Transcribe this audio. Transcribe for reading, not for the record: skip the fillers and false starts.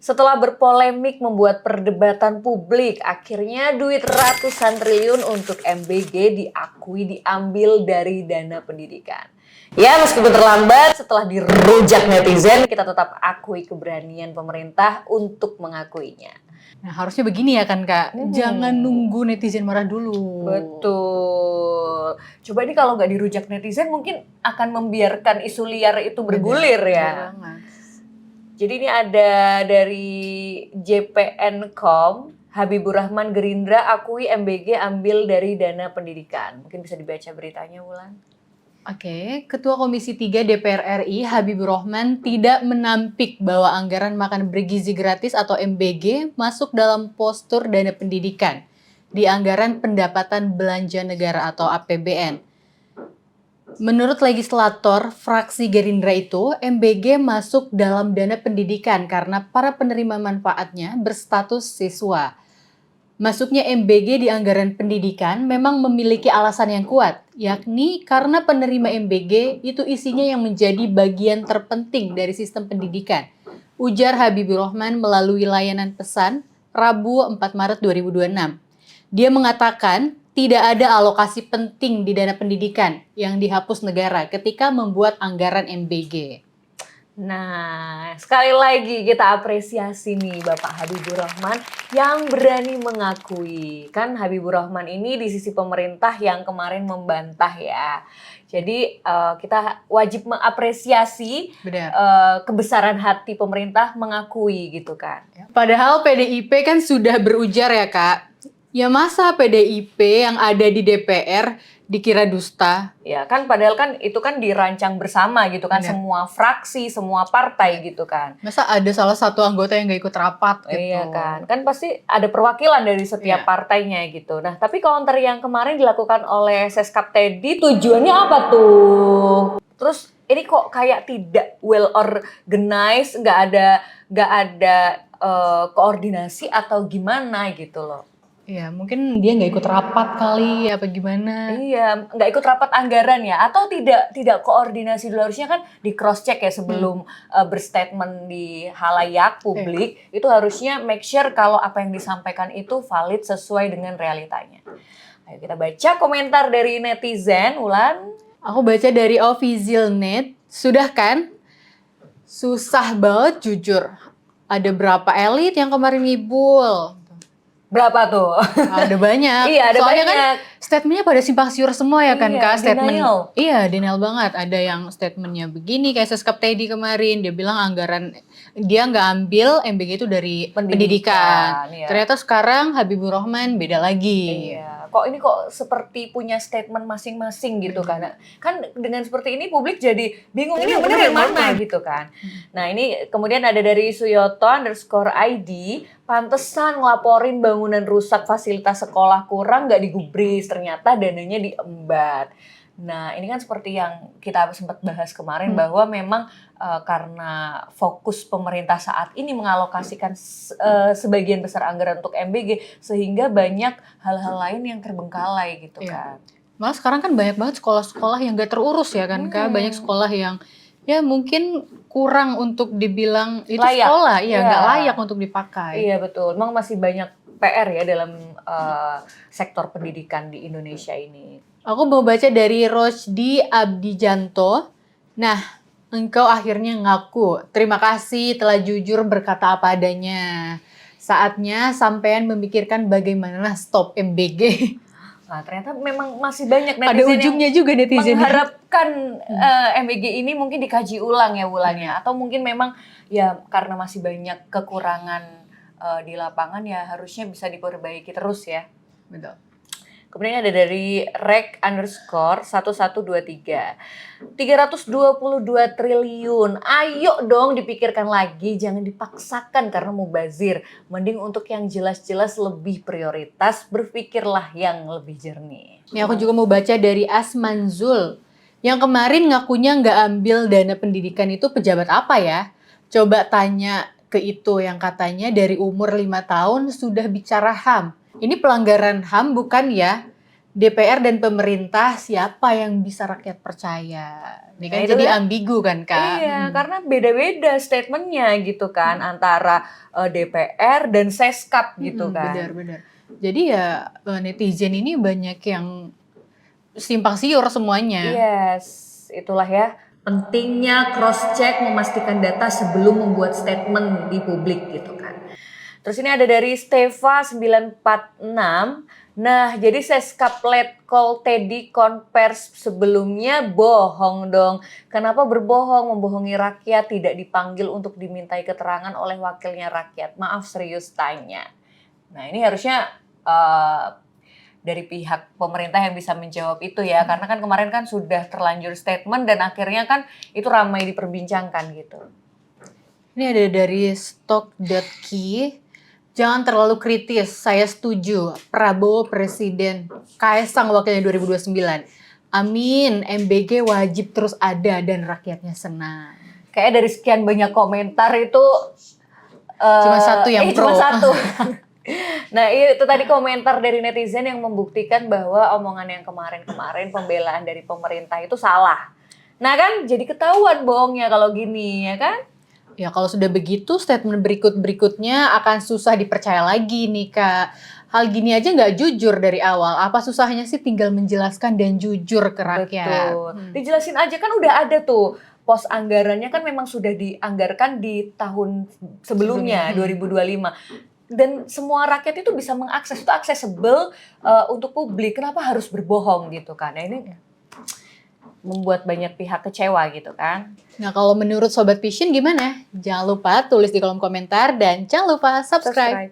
Setelah berpolemik membuat perdebatan publik, akhirnya duit ratusan triliun untuk MBG diakui diambil dari dana pendidikan. Ya, meskipun terlambat, setelah dirujak netizen, kita tetap akui keberanian pemerintah untuk mengakuinya. Nah, harusnya begini ya kan Kak, jangan nunggu netizen marah dulu. Betul. Coba ini kalau nggak dirujak netizen mungkin akan membiarkan isu liar itu bergulir ya. Bener banget. Jadi ini ada dari JPN.com, Habibur Rahman Gerindra akui MBG ambil dari dana pendidikan. Mungkin bisa dibaca beritanya, Wulan. Oke, Ketua Komisi 3 DPR RI Habibur Rahman tidak menampik bahwa anggaran makan bergizi gratis atau MBG masuk dalam postur dana pendidikan di anggaran pendapatan belanja negara atau APBN. Menurut legislator fraksi Gerindra itu, MBG masuk dalam dana pendidikan karena para penerima manfaatnya berstatus siswa. Masuknya MBG di anggaran pendidikan memang memiliki alasan yang kuat, yakni karena penerima MBG itu isinya yang menjadi bagian terpenting dari sistem pendidikan. Ujar Habibur Rahman melalui layanan pesan Rabu 4 Maret 2026. Dia mengatakan tidak ada alokasi penting di dana pendidikan yang dihapus negara ketika membuat anggaran MBG. Nah, sekali lagi kita apresiasi nih Bapak Habibur Rahman yang berani mengakui. Kan Habibur Rahman ini di sisi pemerintah yang kemarin membantah ya. Jadi kita wajib mengapresiasi kebesaran hati pemerintah mengakui gitu kan. Padahal PDIP kan sudah berujar ya Kak. Ya masa PDIP yang ada di DPR dikira dusta? Ya kan padahal kan itu kan dirancang bersama gitu kan. Bener. Semua fraksi, semua partai gitu kan. Masa ada salah satu anggota yang gak ikut rapat gitu? Iya kan, kan pasti ada perwakilan dari setiap partainya gitu. Nah tapi counter yang kemarin dilakukan oleh Seskap Teddy tujuannya apa tuh? Terus ini kok kayak tidak well organized, nggak ada koordinasi atau gimana gitu loh. Iya, mungkin dia nggak ikut rapat kali, apa gimana? Iya, nggak ikut rapat anggaran ya, atau tidak koordinasi dulu. Harusnya kan di cross check ya sebelum berstatement di halayak publik. Itu harusnya make sure kalau apa yang disampaikan itu valid sesuai dengan realitanya. Ayo kita baca komentar dari netizen, Wulan. Aku baca dari Officialnet, sudah kan? Susah banget jujur. Ada berapa elit yang kemarin ngibul? Berapa tuh? Ada banyak. Iya, ada soalnya banyak. Kan statementnya pada simpang siur semua ya kan Kak? Statement. Denial. Iya, denial banget. Ada yang statementnya begini kayak Seskap Teddy kemarin, dia bilang anggaran dia nggak ambil MBG itu dari pendidikan. Iya. Ternyata sekarang Habibur Rahman beda lagi. Iya. Kok seperti punya statement masing-masing gitu kan? Kan dengan seperti ini publik jadi bingung ini yang benar yang mana gitu kan? Nah ini kemudian ada dari Suyoto_ID. Pantesan ngelaporin bangunan rusak, fasilitas sekolah kurang, nggak digubris, ternyata dananya diembat. Nah ini kan seperti yang kita sempat bahas kemarin bahwa memang karena fokus pemerintah saat ini mengalokasikan sebagian besar anggaran untuk MBG, sehingga banyak hal-hal lain yang terbengkalai gitu kan. Malah sekarang kan banyak banget sekolah-sekolah yang gak terurus ya kan Kak, banyak sekolah yang ya mungkin kurang untuk dibilang itu layak. Sekolah, nggak layak untuk dipakai. Iya betul, memang masih banyak PR ya dalam sektor pendidikan di Indonesia ini. Aku mau baca dari Rosdi Abdijanto. Nah, engkau akhirnya ngaku. Terima kasih telah jujur berkata apa adanya. Saatnya sampean memikirkan bagaimana stop MBG. Nah, ternyata memang masih banyak netizen ada ujungnya juga netizen mengharapkan MBG ini mungkin dikaji ulang ya Wulannya, atau mungkin memang ya karena masih banyak kekurangan di lapangan ya harusnya bisa diperbaiki terus ya. Betul. Kemudian ada dari rek_1123. 322 triliun. Ayo dong dipikirkan lagi, jangan dipaksakan karena mubazir. Mending untuk yang jelas-jelas lebih prioritas, berpikirlah yang lebih jernih. Ini aku juga mau baca dari Asmanzul. Yang kemarin ngakunya nggak ambil dana pendidikan itu pejabat apa ya? Coba tanya ke itu yang katanya dari umur 5 tahun sudah bicara HAM. Ini pelanggaran HAM bukan ya? DPR dan pemerintah siapa yang bisa rakyat percaya? Ini kan Nah, itu jadi kan ambigu kan, Kak? iya, karena beda-beda statementnya gitu kan antara DPR dan Seskap gitu kan. Benar-benar. Jadi ya netizen ini banyak yang simpang siur semuanya. Yes, itulah ya pentingnya cross check memastikan data sebelum membuat statement di publik gitu kan. Terus ini ada dari Steva 946. Nah, jadi Seskap Letkol Teddy konvers sebelumnya bohong dong. Kenapa berbohong? Membohongi rakyat, tidak dipanggil untuk dimintai keterangan oleh wakilnya rakyat. Maaf serius tanya. Nah, ini harusnya dari pihak pemerintah yang bisa menjawab itu ya. Karena kan kemarin kan sudah terlanjur statement dan akhirnya kan itu ramai diperbincangkan gitu. Ini ada dari Stock.Key. Jangan terlalu kritis, saya setuju. Prabowo Presiden, Kaesang wakilnya 2029. Amin, MBG wajib terus ada dan rakyatnya senang. Kayak dari sekian banyak komentar itu Cuma satu yang pro. Cuma satu. Nah itu tadi komentar dari netizen yang membuktikan bahwa omongan yang kemarin-kemarin pembelaan dari pemerintah itu salah. Nah kan jadi ketahuan bohongnya kalau gini ya kan? Ya kalau sudah begitu statement berikutnya akan susah dipercaya lagi nih Kak. Hal gini aja nggak jujur dari awal. Apa susahnya sih tinggal menjelaskan dan jujur ke rakyat? Betul. Dijelasin aja kan udah ada tuh. Pos anggarannya kan memang sudah dianggarkan di tahun sebelumnya 2025. Dan semua rakyat itu bisa mengakses, itu accessible untuk publik. Kenapa harus berbohong gitu kan? Nah ini membuat banyak pihak kecewa gitu kan. Nah kalau menurut Sobat Vision gimana? Jangan lupa tulis di kolom komentar dan jangan lupa subscribe.